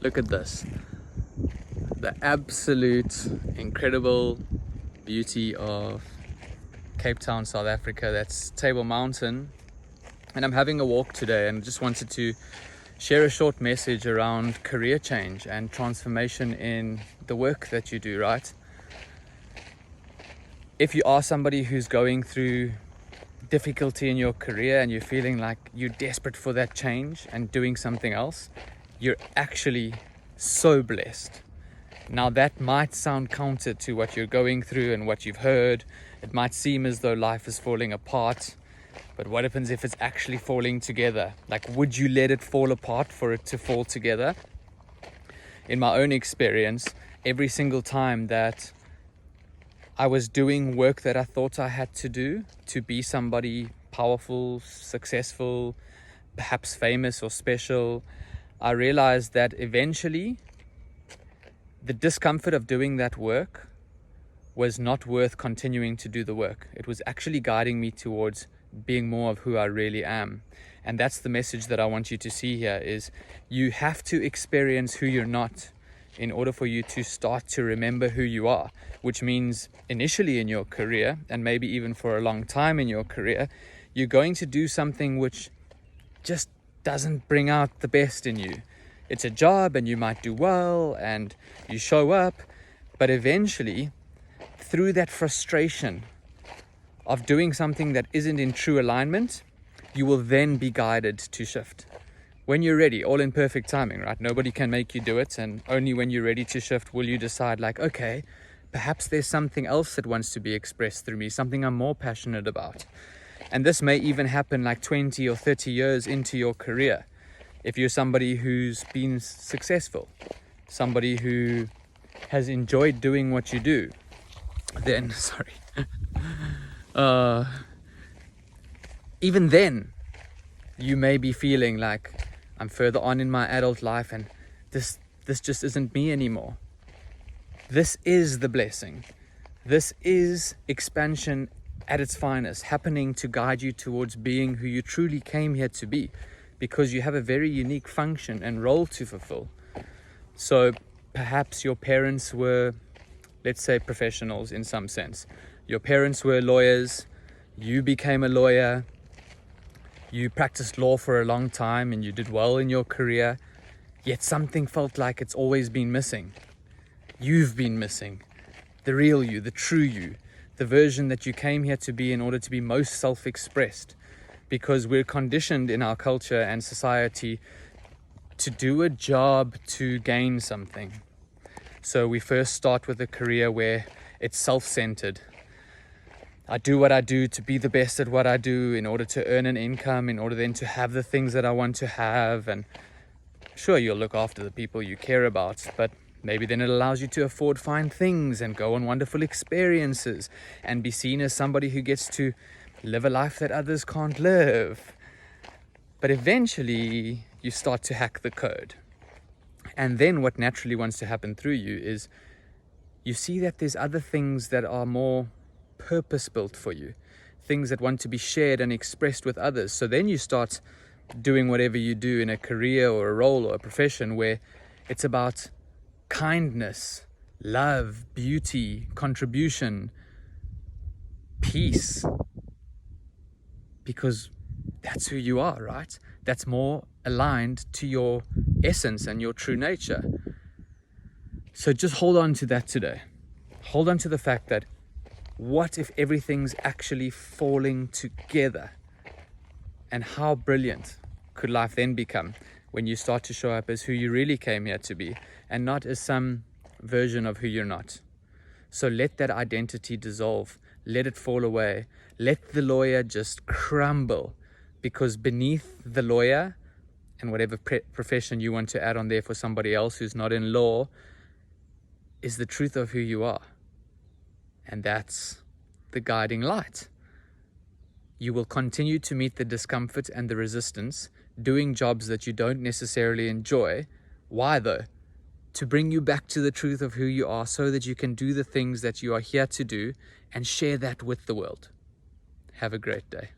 Look at this. The absolute incredible beauty of Cape Town, South Africa. That's Table Mountain. And I'm having a walk today and just wanted to share a short message around career change and transformation in the work that you do, right? If you are somebody who's going through difficulty in your career and you're feeling like you're desperate for that change and doing something else, you're actually so blessed. Now that might sound counter to what you're going through and what you've heard. It might seem as though life is falling apart, but what happens if it's actually falling together? Like, would you let it fall apart for it to fall together? In my own experience, every single time that I was doing work that I thought I had to do to be somebody powerful, successful, perhaps famous or special, I realized that eventually the discomfort of doing that work was not worth continuing to do the work. It was actually guiding me towards being more of who I really am. And that's the message that I want you to see here is you have to experience who you're not in order for you to start to remember who you are, which means initially in your career, and maybe even for a long time in your career, you're going to do something which just doesn't bring out the best in you. It's a job and you might do well and you show up, but eventually through that frustration of doing something that isn't in true alignment, you will then be guided to shift. When you're ready, all in perfect timing, right? Nobody can make you do it, and only when you're ready to shift will you decide like, okay, perhaps there's something else that wants to be expressed through me, something I'm more passionate about. And this may even happen like 20 or 30 years into your career. If you're somebody who's been successful, somebody who has enjoyed doing what you do, then, even then, you may be feeling like, I'm further on in my adult life and this just isn't me anymore. This is the blessing. This is expansion at its finest, happening to guide you towards being who you truly came here to be, because you have a very unique function and role to fulfill. So perhaps your parents were, let's say, professionals in some sense. Your parents were lawyers, you became a lawyer, you practiced law for a long time and you did well in your career, yet something felt like it's always been missing. You've been missing the real you, the true you, the version that you came here to be in order to be most self-expressed, because we're conditioned in our culture and society to do a job to gain something. So we first start with a career where it's self-centered. I do what I do to be the best at what I do in order to earn an income, in order then to have the things that I want to have. And sure, you'll look after the people you care about, but maybe then it allows you to afford fine things and go on wonderful experiences and be seen as somebody who gets to live a life that others can't live. But eventually you start to hack the code. And then what naturally wants to happen through you is you see that there's other things that are more purpose-built for you, things that want to be shared and expressed with others. So then you start doing whatever you do in a career or a role or a profession where it's about kindness, love, beauty, contribution, peace, because that's who you are, right? That's more aligned to your essence and your true nature. So just hold on to that today. Hold on to the fact that what if everything's actually falling together? And how brilliant could life then become when you start to show up as who you really came here to be and not as some version of who you're not. So let that identity dissolve. Let it fall away. Let the lawyer just crumble, because beneath the lawyer and whatever profession you want to add on there for somebody else who's not in law is the truth of who you are. And that's the guiding light. You will continue to meet the discomfort and the resistance doing jobs that you don't necessarily enjoy. Why though? To bring you back to the truth of who you are so that you can do the things that you are here to do and share that with the world. Have a great day.